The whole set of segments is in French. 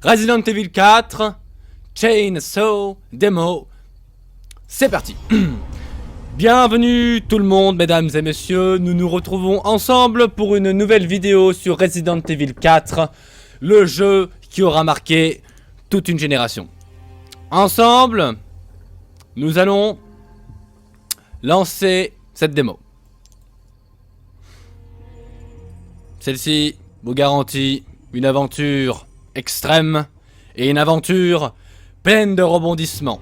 Resident Evil 4, Chainsaw Demo, c'est parti. Bienvenue tout le monde, mesdames et messieurs, nous nous retrouvons ensemble pour une nouvelle vidéo sur Resident Evil 4, le jeu qui aura marqué toute une génération. Ensemble, nous allons lancer cette démo. Celle-ci vous garantit une aventure extrême et une aventure pleine de rebondissements.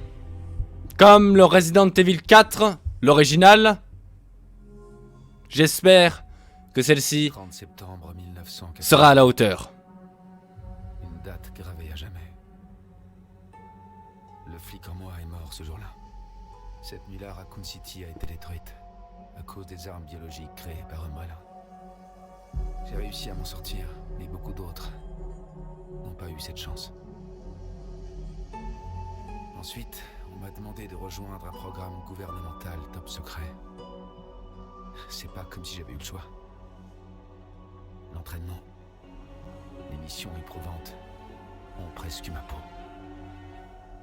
Comme le Resident Evil 4, l'original, j'espère que celle-ci sera à la hauteur. Une date gravée à jamais. Le flic en moi est mort ce jour-là. Cette nuit-là, Raccoon City a été détruite à cause des armes biologiques créées par Umbrella. J'ai réussi à m'en sortir, mais beaucoup d'autres n'ont pas eu cette chance. Ensuite, on m'a demandé de rejoindre un programme gouvernemental top secret. C'est pas comme si j'avais eu le choix. L'entraînement, les missions éprouvantes ont presque eu ma peau.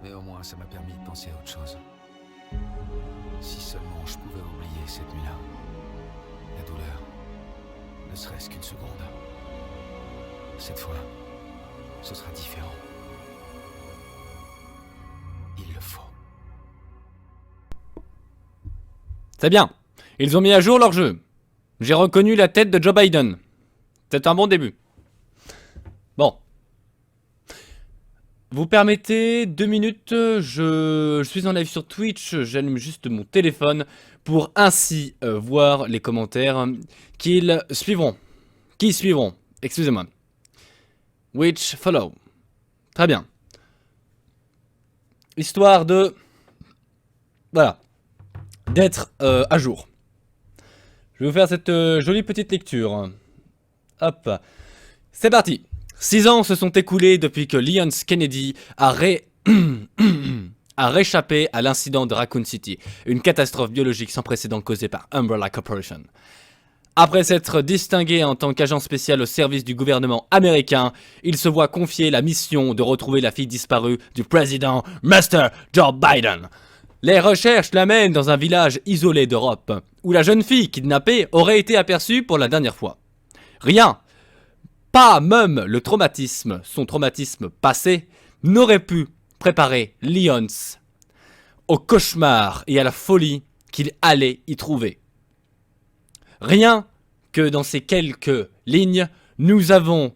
Mais au moins, ça m'a permis de penser à autre chose. Si seulement je pouvais oublier cette nuit-là, la douleur, ne serait-ce qu'une seconde. Cette fois, ce sera différent. Il le faut. C'est bien, ils ont mis à jour leur jeu. J'ai reconnu la tête de Joe Biden. C'est un bon début. Bon. Vous permettez 2 minutes, je suis en live sur Twitch, j'allume juste mon téléphone pour ainsi voir les commentaires qui suivront. Excusez-moi. Which follow. Très bien. Histoire de... Voilà. D'être à jour. Je vais vous faire cette jolie petite lecture. Hop. C'est parti. 6 ans se sont écoulés depuis que Leon Kennedy a réchappé à l'incident de Raccoon City, une catastrophe biologique sans précédent causée par Umbrella Corporation. Après s'être distingué en tant qu'agent spécial au service du gouvernement américain, il se voit confier la mission de retrouver la fille disparue du président Mr. Joe Biden. Les recherches l'amènent dans un village isolé d'Europe, où la jeune fille kidnappée aurait été aperçue pour la dernière fois. Rien, pas même son traumatisme passé, n'aurait pu préparer Leon au cauchemar et à la folie qu'il allait y trouver. Rien que dans ces quelques lignes, nous avons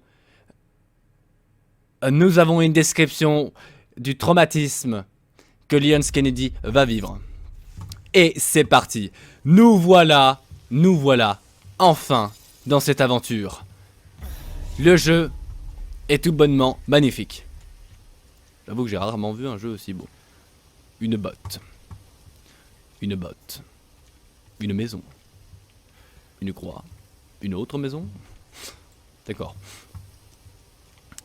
une description du traumatisme que Leon Kennedy va vivre. Et c'est parti. Nous voilà enfin dans cette aventure. Le jeu est tout bonnement magnifique. J'avoue que j'ai rarement vu un jeu aussi beau. Une botte. Une botte. Une maison. Une croix. Une autre maison. D'accord.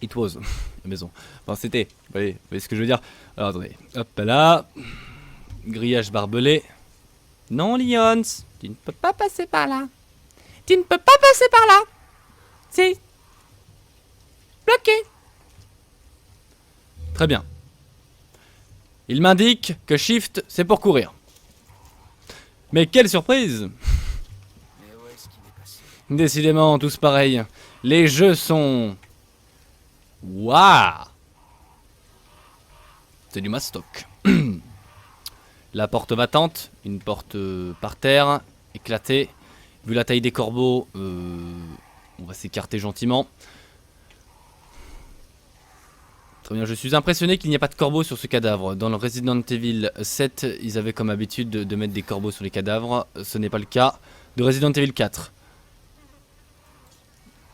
It was. La maison. Enfin, c'était. Vous voyez ce que je veux dire? Alors, attendez. Hop là. Grillage barbelé. Non, Leon. Tu ne peux pas passer par là. Tu ne peux pas passer par là. C'est bloqué. Très bien. Il m'indique que Shift, c'est pour courir. Mais quelle surprise! Décidément, tous pareils. Les jeux sont... Waouh! C'est du mastoc. La porte battante, une porte par terre, éclatée. Vu la taille des corbeaux, on va s'écarter gentiment. Très bien, je suis impressionné qu'il n'y ait pas de corbeaux sur ce cadavre. Dans le Resident Evil 7, ils avaient comme habitude de mettre des corbeaux sur les cadavres. Ce n'est pas le cas de Resident Evil 4.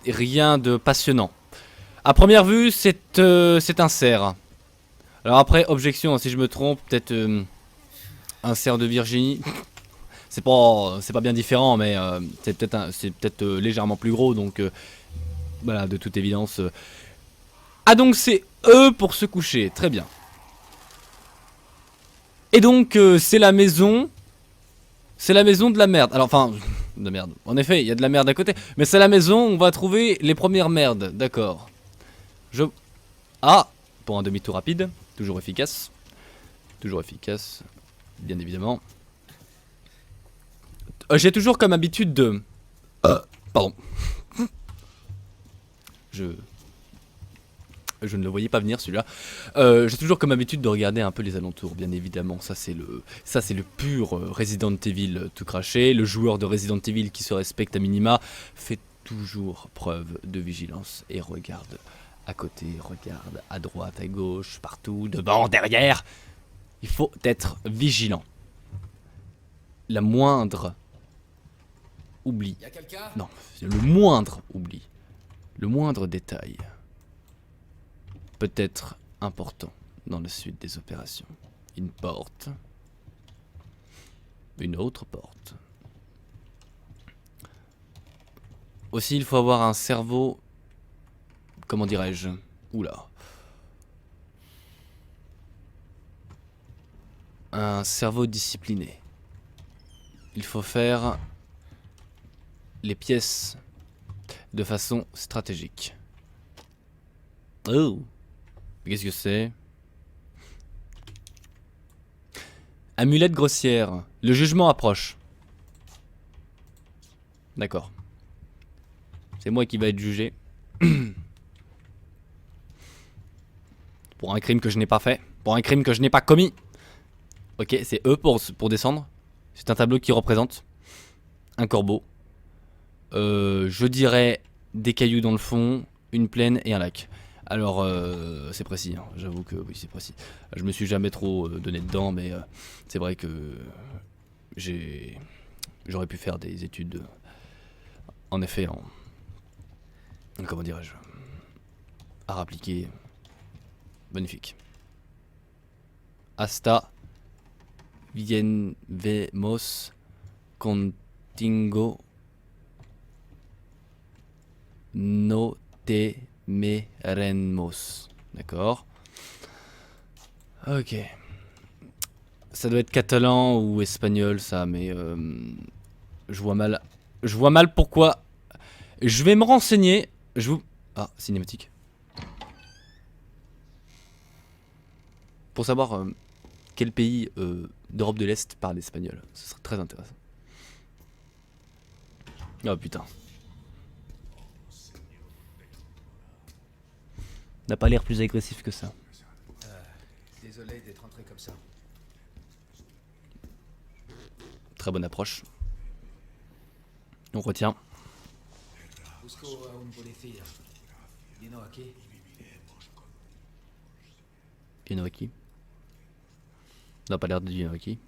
Rien de passionnant. À première vue, c'est un cerf. Alors après, objection, si je me trompe, peut-être un cerf de Virginie. C'est pas bien différent, mais c'est peut-être légèrement plus gros, donc voilà, de toute évidence. Ah, donc c'est eux pour se coucher, très bien. Et donc c'est la maison de la merde. Alors enfin, de merde. En effet, il y a de la merde à côté, mais c'est la maison où on va trouver les premières merdes, d'accord. Ah, pour un demi-tour rapide, toujours efficace. Toujours efficace, bien évidemment. J'ai toujours comme habitude de... Pardon. Je ne le voyais pas venir celui-là. J'ai toujours comme habitude de regarder un peu les alentours, bien évidemment. Ça c'est le pur Resident Evil tout craché. Le joueur de Resident Evil qui se respecte à minima fait toujours preuve de vigilance et regarde à côté, regarde à droite, à gauche, partout, devant, derrière. Il faut être vigilant. La moindre oubli. Y a quelqu'un? Non, le moindre oubli. Le moindre détail peut être important dans la suite des opérations. Une porte. Une autre porte. Aussi, il faut avoir un cerveau... Comment dirais-je? Oula. Un cerveau discipliné. Il faut faire les pièces de façon stratégique. Oh! Qu'est-ce que c'est? Amulette grossière. Le jugement approche. D'accord. C'est moi qui va être jugé. Pour un crime que je n'ai pas fait. Pour un crime que je n'ai pas commis. Ok, c'est eux pour descendre. C'est un tableau qui représente un corbeau. Je dirais des cailloux dans le fond, une plaine et un lac. Alors, c'est précis, hein. J'avoue que oui, c'est précis. Je me suis jamais trop donné dedans, mais c'est vrai que j'aurais pu faire des études, en effet, comment dirais-je, art appliqué, magnifique. Hasta vemos contigo no temeremos. D'accord. Ok. Ça doit être catalan ou espagnol ça, mais je vois mal. Je vois mal pourquoi. Je vais me renseigner. Je vous... Ah, cinématique. Pour savoir quel pays d'Europe de l'Est parle espagnol. Ce serait très intéressant. Oh putain. N'a pas l'air plus agressif que ça. Désolé d'être entré comme ça. Très bonne approche. On retient. Busco a un policía. Vino aquí. Inoaki. N'a pas l'air de dire Inoaki.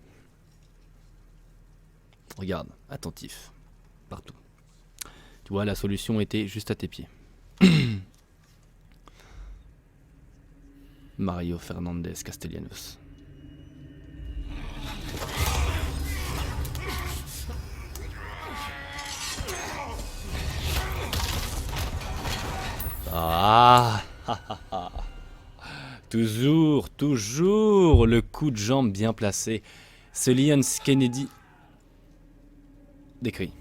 Regarde, attentif. Partout. Tu vois, la solution était juste à tes pieds. Mario Fernandez Castellanos. Ah, toujours, toujours le coup de jambe bien placé. Ce Leon Kennedy décrit.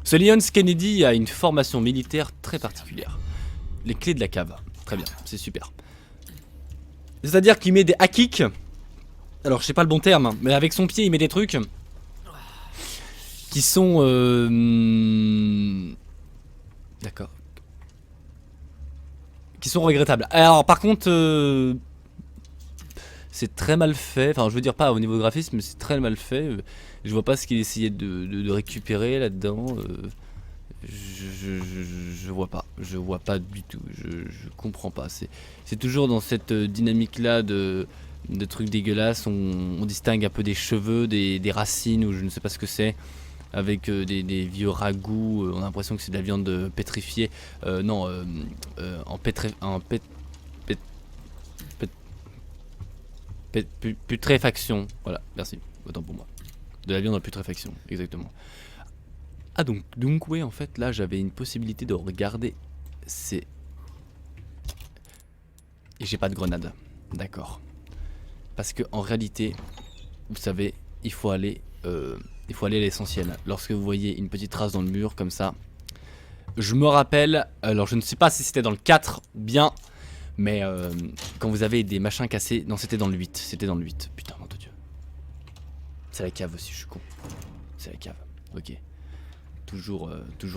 Ce Leon Kennedy a une formation militaire très particulière. Les clés de la cave. Très bien, c'est super. C'est-à-dire qu'il met des hack kicks. Alors je sais pas le bon terme, mais avec son pied il met des trucs qui sont d'accord. Qui sont regrettables. Alors par contre c'est très mal fait. Enfin je veux dire pas au niveau graphisme, mais c'est très mal fait. Je vois pas ce qu'il essayait de récupérer là-dedans. Je vois pas. Je vois pas du tout. Je comprends pas. C'est toujours dans cette dynamique là de trucs dégueulasses. On distingue un peu des cheveux, des racines ou je ne sais pas ce que c'est. Avec des vieux ragoûts. On a l'impression que c'est de la viande pétrifiée. Non, putréfaction. Voilà, merci. Autant pour moi. De la viande en putréfaction, exactement. Ah donc ouais en fait là j'avais une possibilité de regarder ces... Et j'ai pas de grenade. D'accord. Parce que en réalité, vous savez, il faut aller à l'essentiel. Lorsque vous voyez une petite trace dans le mur comme ça, je me rappelle, alors je ne sais pas si c'était dans le 4 bien, Mais quand vous avez des machins cassés... Non, c'était dans le 8. C'était dans le 8. Putain, mon Dieu. C'est la cave aussi, je suis con. C'est la cave. Ok. Toujours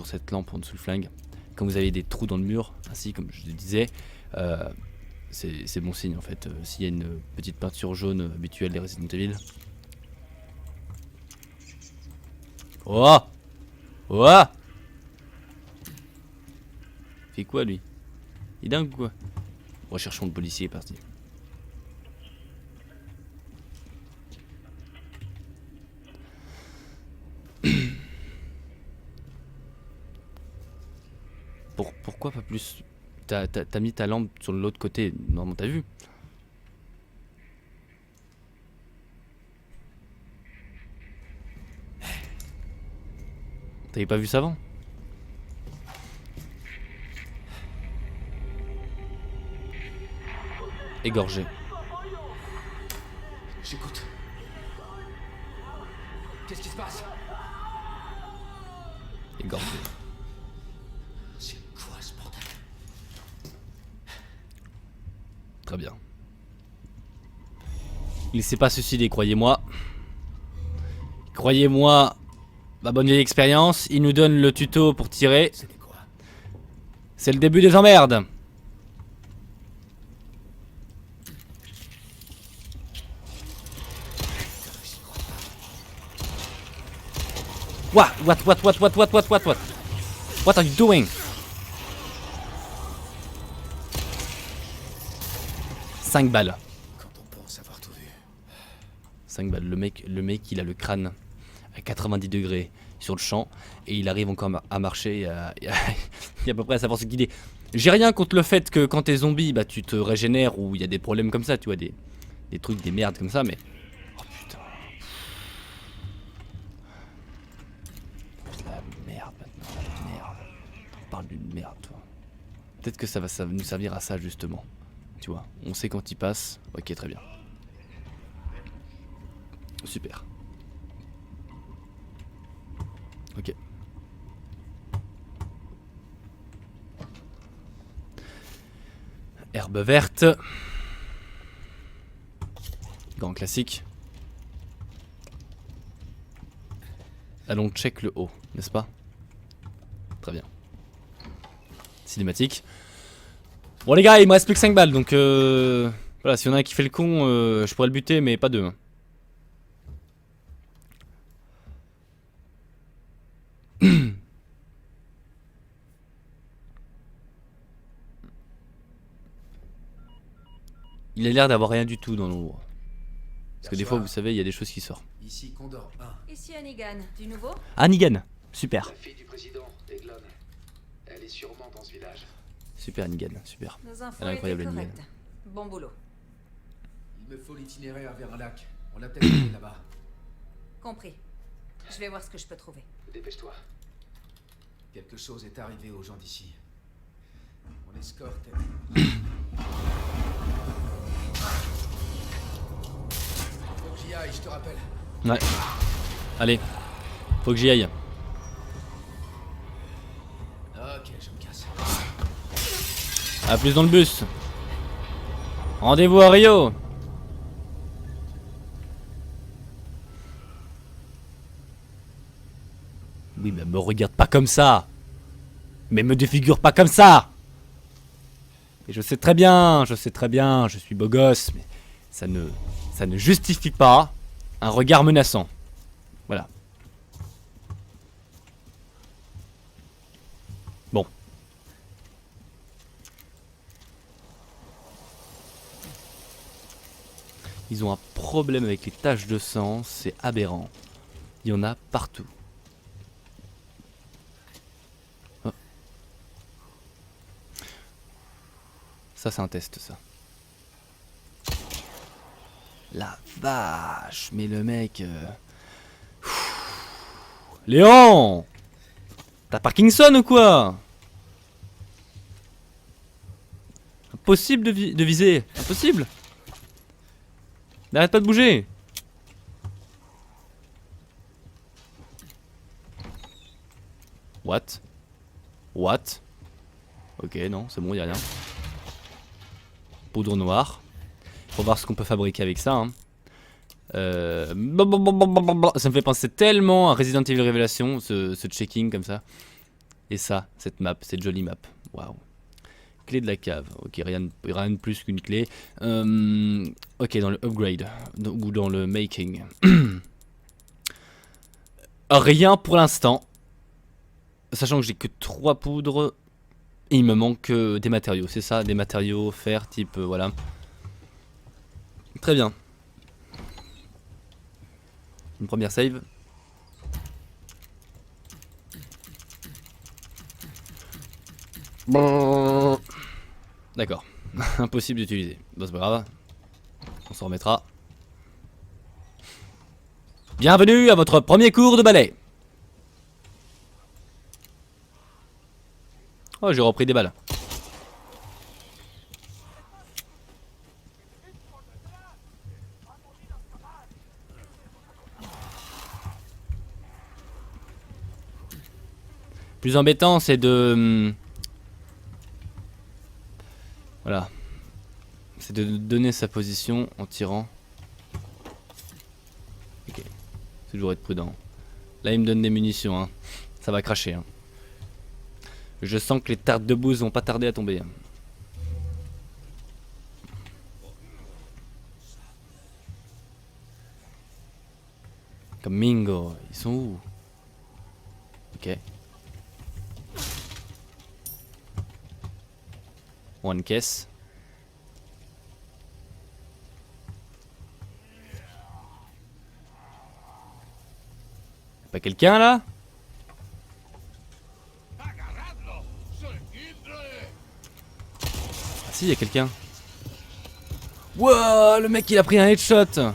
cette lampe en dessous le flingue. Quand vous avez des trous dans le mur, ainsi comme je le disais, c'est bon signe en fait. S'il y a une petite peinture jaune habituelle des Resident Evil. Oh! Oh! Fait quoi lui? Il est dingue ou quoi? Recherchons le policier, parti. Pourquoi pas plus? T'as mis ta lampe sur l'autre côté, normalement t'as vu? T'avais pas vu ça avant? Égorgé. J'écoute. Qu'est-ce qui se passe? Égorgé. C'est quoi ce bordel? Très bien. Il s'est pas suicidé, croyez-moi. Croyez-moi, ma bonne vieille expérience. Il nous donne le tuto pour tirer. C'était quoi? C'est le début des emmerdes. What are you doing? 5 balles. Quand on pense avoir tout vu. 5 balles. Le mec, il a le crâne à 90 degrés sur le champ et il arrive encore à marcher et à peu près à savoir se guider. J'ai rien contre le fait que quand t'es zombie, bah tu te régénères ou il y a des problèmes comme ça, tu vois, des trucs, des merdes comme ça, mais... Oh putain. La merde maintenant, la merde. On parle d'une merde, toi. Peut-être que ça va nous servir à ça, justement. Tu vois, on sait quand il passe. Ok, très bien. Super. Ok. Herbe verte. Grand classique. Allons check le haut, n'est-ce pas? Très bien. Cinématique. Bon les gars, il me reste plus que 5 balles, donc voilà, s'il y en a un qui fait le con, je pourrais le buter, mais pas deux. Hein. Il a l'air d'avoir rien du tout dans l'ombre. Parce que des fois, vous savez, il y a des choses qui sortent. Ici Condor 1. Ici Hannigan, du nouveau? Hannigan, super. La fille du président, Eglon. Elle est sûrement dans ce village. Super Hannigan, super. Nos infos Elle est incroyable, étaient Hannigan. correctes. Bon boulot. Il me faut l'itinéraire vers un lac. On l'a peut-être trouvé là-bas. Compris. Je vais voir ce que je peux trouver. Dépêche-toi. Quelque chose est arrivé aux gens d'ici. Mon escorte. Faut que j'y aille, je te rappelle. Ouais. Allez, faut que j'y aille. Ok, je me casse. A plus dans le bus. Rendez-vous à Rio. Oui, mais me regarde pas comme ça. Mais me défigure pas comme ça. Et je sais très bien, je suis beau gosse, mais ça ne justifie pas un regard menaçant. Voilà. Bon. Ils ont un problème avec les taches de sang, c'est aberrant. Il y en a partout. Oh. Ça c'est un test ça. La vache, mais le mec... Léon! T'as Parkinson ou quoi? Impossible de viser, impossible. N'arrête pas de bouger. What? What? Ok, non, c'est bon, y'a rien. poudre noire. Pour voir ce qu'on peut fabriquer avec ça. Hein. Ça me fait penser tellement à Resident Evil Révélation, ce checking comme ça. Et ça, cette map, cette jolie map. Waouh. Clé de la cave. Ok, rien de plus qu'une clé. Ok, dans le upgrade. Ou dans le making. Rien pour l'instant. Sachant que j'ai que 3 poudres. Et il me manque des matériaux. C'est ça, des matériaux, fer, type, voilà. Très bien. Une première save. Bon. D'accord. Impossible d'utiliser. Bon, c'est pas grave. On s'en remettra. Bienvenue à votre premier cours de ballet. Oh, j'ai repris des balles. Plus embêtant, c'est de... Voilà. C'est de donner sa position en tirant. Ok. C'est toujours être prudent. Là, il me donne des munitions. Hein. Ça va cracher. Hein. Je sens que les tartes de bouse vont pas tarder à tomber. Hein. Comme Mingo. Ils sont où? Ok. One caisse. Pas quelqu'un là? Ah si, y a quelqu'un. Wow, le mec il a pris un headshot.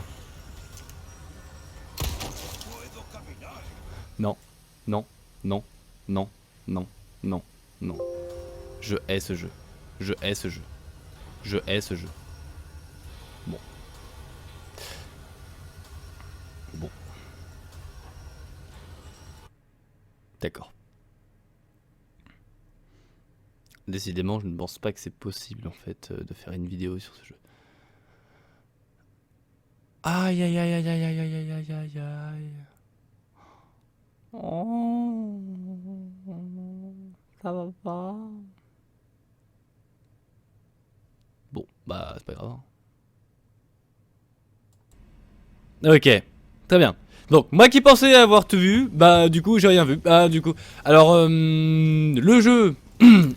Non, non, non, non, non, non, non. Je hais ce jeu. Je hais ce jeu. Je hais ce jeu. Bon. Bon. D'accord. Décidément, je ne pense pas que c'est possible en fait de faire une vidéo sur ce jeu. Aïe aïe aïe aïe aïe aïe aïe aïe aïe aïe aïe. Oh, ça va pas. Bon, bah c'est pas grave. Ok, très bien. Donc, moi qui pensais avoir tout vu, bah du coup j'ai rien vu. Ah du coup, alors le jeu,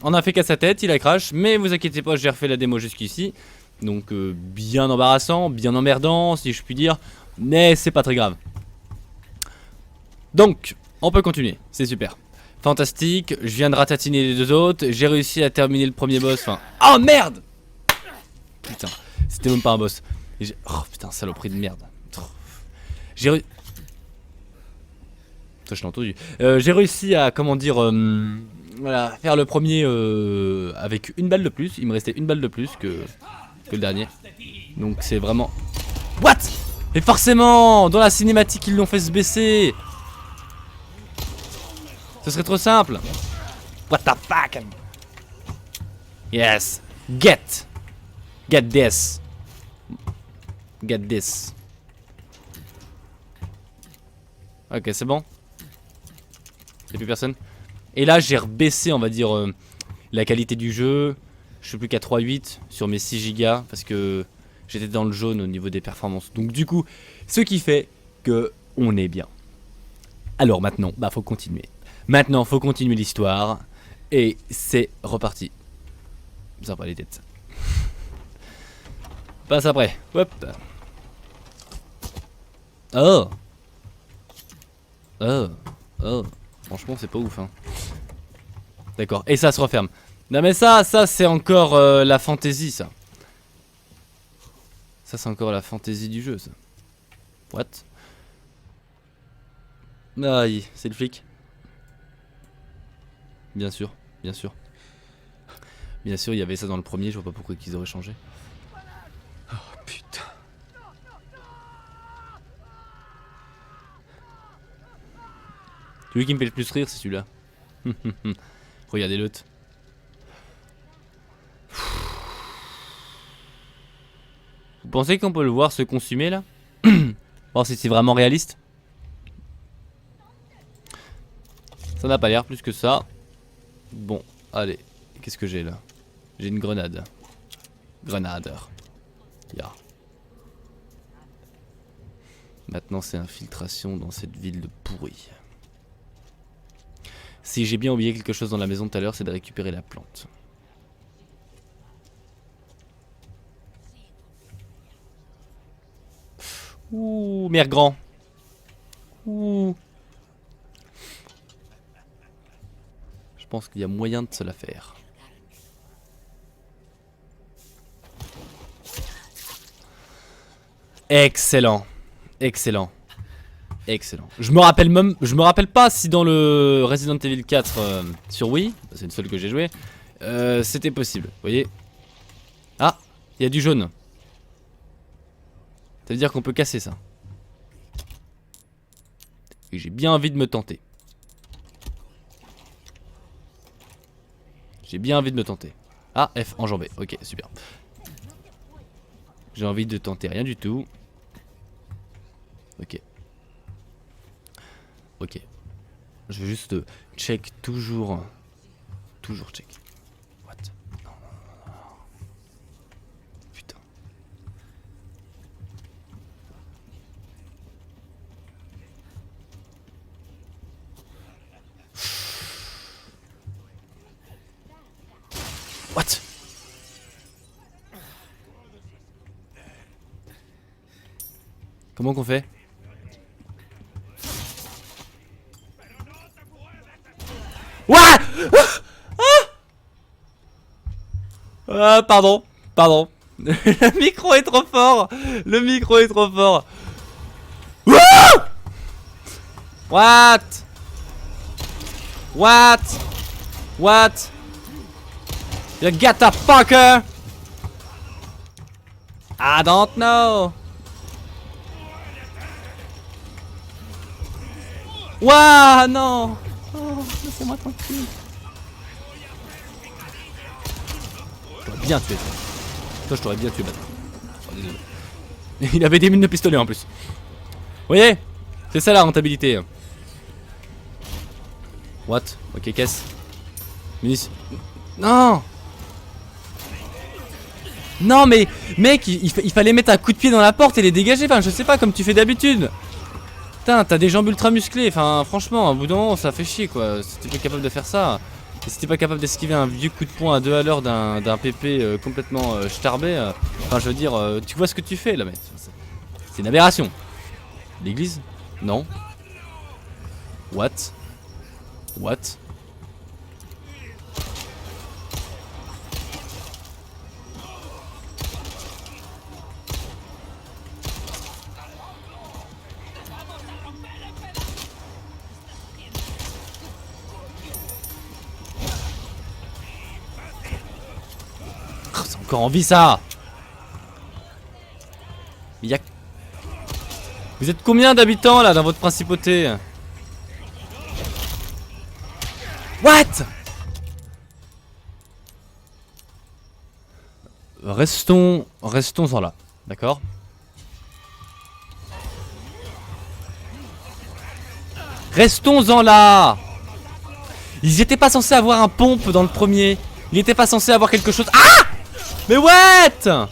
on a fait qu'à sa tête, il a crash, mais vous inquiétez pas, j'ai refait la démo jusqu'ici. Donc bien embarrassant, bien emmerdant si je puis dire, mais c'est pas très grave. Donc, on peut continuer, c'est super. Fantastique, je viens de ratatiner les deux autres, j'ai réussi à terminer le premier boss, enfin... Oh merde! Putain, c'était même pas un boss. Oh putain, saloperie de merde. J'ai réussi... Ça je l'ai entendu. J'ai réussi à, comment dire, voilà, faire le premier avec une balle de plus. Il me restait une balle de plus que le dernier. Donc c'est vraiment... What? Mais forcément, dans la cinématique ils l'ont fait se baisser. Ce serait trop simple. What the fuck? Yes. Get this. Get this. Ok, c'est bon. Y'a plus personne. Et là, j'ai rebaissé, on va dire, la qualité du jeu. Je suis plus qu'à 3.8 sur mes 6 Go parce que j'étais dans le jaune au niveau des performances. Donc du coup, ce qui fait que on est bien. Alors maintenant, bah faut continuer. Maintenant, faut continuer l'histoire. Et c'est reparti. Ça pas les têtes. Passe après. Hop. Oh. Oh. Oh. Franchement, c'est pas ouf. Hein. D'accord. Et ça se referme. Non mais ça c'est encore la fantaisie, ça. Ça c'est encore la fantaisie du jeu, ça. What? Aïe, c'est le flic. Bien sûr, bien sûr. Bien sûr, il y avait ça dans le premier, je vois pas pourquoi qu'ils auraient changé. Oh putain. Celui qui me fait le plus rire, c'est celui-là. Regardez l'autre. pensez qu'on peut le voir se consumer là? Voir si c'est vraiment réaliste. Ça n'a pas l'air plus que ça. Bon, allez. Qu'est-ce que j'ai là? J'ai une grenade. Grenadeur. Ya. Maintenant c'est infiltration dans cette ville de pourri. Si j'ai bien oublié quelque chose dans la maison tout à l'heure, c'est de récupérer la plante. Ouh, mère grand. Ouh. Je pense qu'il y a moyen de se la faire. Excellent. Excellent. Excellent. Je me rappelle pas si dans le Resident Evil 4 sur Wii, c'est le seul que j'ai joué, c'était possible. Vous voyez? Ah, il y a du jaune. Ça veut dire qu'on peut casser ça. Et j'ai bien envie de me tenter. J'ai bien envie de me tenter. Ah, F enjambé. Ok, super. J'ai envie de tenter rien du tout. Ok. Ok. Je vais juste check toujours. Toujours check. What? Non, non, non. Putain. What? Comment qu'on fait? Ouah! Pardon, pardon. Le micro est trop fort. Le micro est trop fort. Ouah! What? What? What? You get the fucker? I don't know. Ouah, non. Oh, laissez-moi tranquille. Je t'aurais bien tué, toi. Toi, je t'aurais bien tué, bâtard. Oh, désolé. Il avait des mines de pistolet en plus. Vous voyez? C'est ça la rentabilité. What? Ok, caisse. Munitions. Non! Non, mais mec, il fallait mettre un coup de pied dans la porte et les dégager. Enfin, je sais pas, comme tu fais d'habitude. Putain, t'as des jambes ultra musclées, enfin franchement, à bout d'un moment ça fait chier quoi, si t'es pas capable de faire ça, et si t'es pas capable d'esquiver un vieux coup de poing à 2 à l'heure d'un PP complètement starbé, enfin je veux dire, tu vois ce que tu fais là mec, c'est une aberration. L'église? Non. What? What? Encore en vie ça. Il y a... Vous êtes combien d'habitants là dans votre principauté? What? Restons-en là, d'accord? Restons-en là. Ils étaient pas censés avoir un pompe dans le premier. Il était pas censé avoir quelque chose... Ah! Mais what?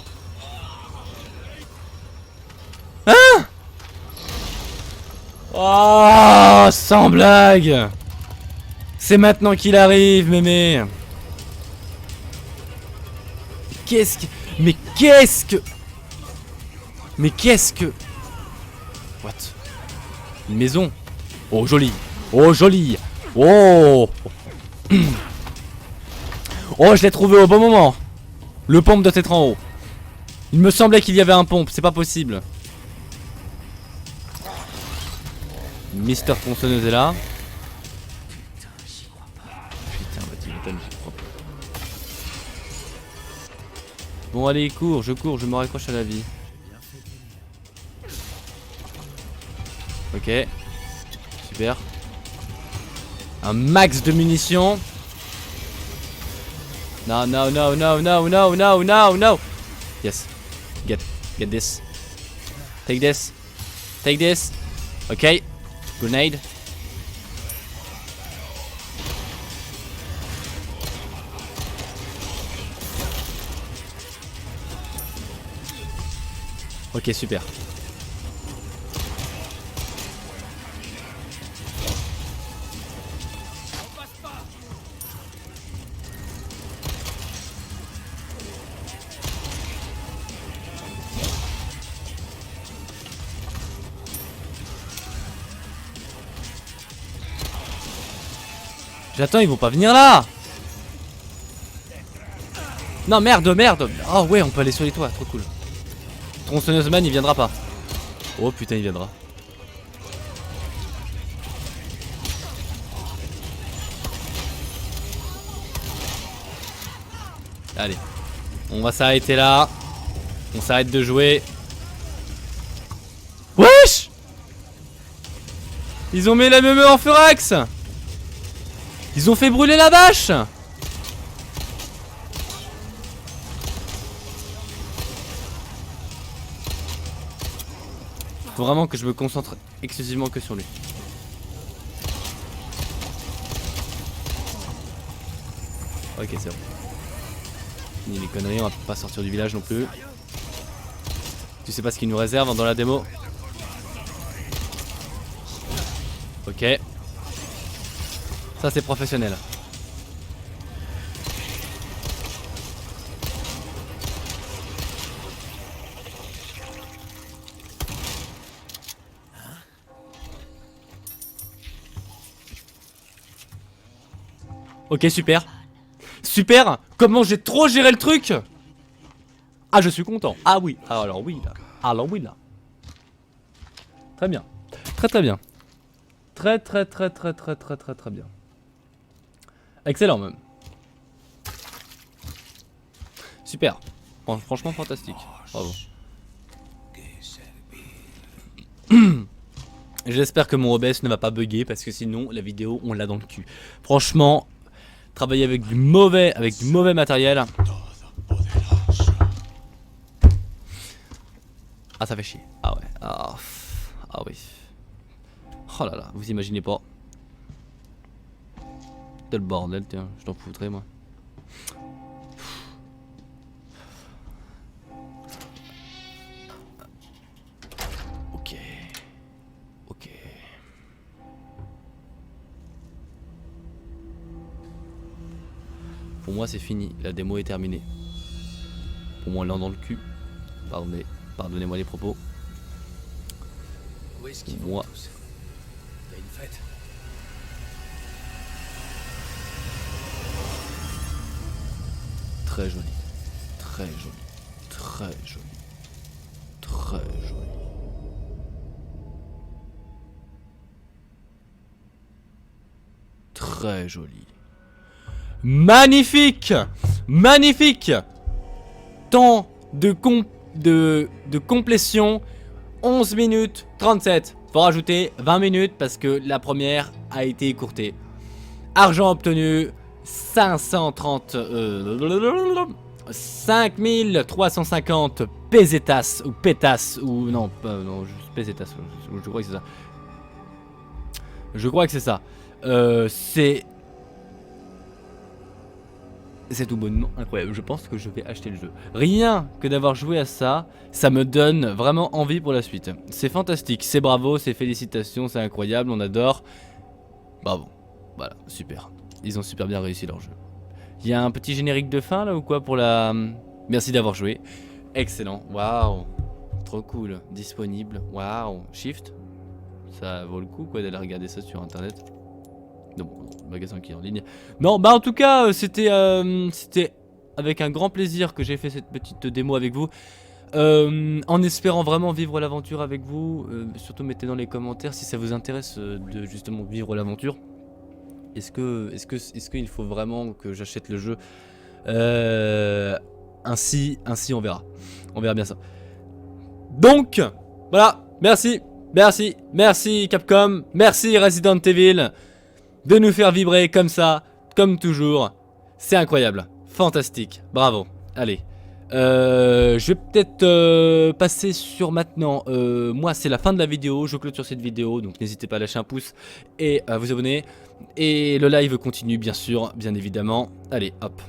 Hein? Oh, sans blague. C'est maintenant qu'il arrive, mémé. Qu'est-ce que... Mais qu'est-ce que... Mais qu'est-ce que... What? Une maison. Oh, joli. Oh, joli. Oh. Oh, je l'ai trouvé au bon moment. Le pompe doit être en haut. Il me semblait qu'il y avait un pompe, c'est pas possible. Mister Tronçonneuse est là. Putain, bah tu m'étonnes, j'y crois pas. Bon, allez, cours, je me raccroche à la vie. Ok. Super. Un max de munitions. No, no, no, no, no, no, no, no, no. Yes. Get. Get this. Take this. Take this. Ok. Grenade. Ok, super. J'attends, ils vont pas venir là. Non, merde, merde. Oh ouais, on peut aller sur les toits, trop cool. Tronçonneuse man, il viendra pas. Oh putain, il viendra. Allez, on va s'arrêter là. On s'arrête de jouer. Wesh! Ils ont mis la meumeu en furax. Ils ont fait brûler la vache. Faut vraiment que je me concentre exclusivement que sur lui. Ok, c'est bon. Ni les conneries, on va pas sortir du village non plus. Tu sais pas ce qu'il nous réserve dans la démo. Ok. Ça c'est professionnel. Ok, super. Super. Comment j'ai trop géré le truc. Ah, je suis content. Ah oui. Alors oui là. Alors oui là. Très bien. Très très bien. Très bien. Excellent même. Super. Franchement fantastique. Bravo. J'espère que mon OBS ne va pas bugger parce que sinon la vidéo on l'a dans le cul. Franchement, travailler avec du mauvais matériel. Ah, ça fait chier. Ah ouais. Ah oui. Oh là là, vous imaginez pas. Quel bordel, tiens, je t'en foutrais moi. Ok. Ok. Pour moi c'est fini, la démo est terminée. Pour moi l'an dans le cul. Pardonnez-moi les propos. Où est-ce qu'ils vont moi. T'as une fête? Très joli. Très joli. Très joli. Très joli. Très joli. Magnifique. Magnifique. Temps de complétion 11 minutes 37. Faut rajouter 20 minutes parce que la première a été écourtée. Argent obtenu 530 5350 pesetas ou pétas ou non juste pesetas, je crois que c'est ça. Je crois que c'est ça. C'est tout bonnement incroyable. Je pense que je vais acheter le jeu. Rien que d'avoir joué à ça, ça me donne vraiment envie pour la suite. C'est fantastique, c'est bravo, c'est félicitations, c'est incroyable, on adore. Bravo. Voilà, super. Ils ont super bien réussi leur jeu. Il y a un petit générique de fin là ou quoi pour la... Merci d'avoir joué. Excellent. Waouh. Trop cool. Disponible. Waouh. Shift. Ça vaut le coup quoi d'aller regarder ça sur internet. Donc, magasin qui est en ligne. Non, bah en tout cas, c'était avec un grand plaisir que j'ai fait cette petite démo avec vous. En espérant vraiment vivre l'aventure avec vous. Surtout mettez dans les commentaires si ça vous intéresse de justement vivre l'aventure. Est-ce qu'il faut vraiment que j'achète le jeu? Ainsi on verra. On verra bien ça. Donc, voilà. Merci Capcom. Merci Resident Evil. De nous faire vibrer comme ça, comme toujours. C'est incroyable. Fantastique. Bravo. Allez. Je vais peut-être passer sur maintenant. Moi, c'est la fin de la vidéo. Je clôture cette vidéo, donc n'hésitez pas à lâcher un pouce et à vous abonner. Et le live continue, bien sûr, bien évidemment. Allez, hop.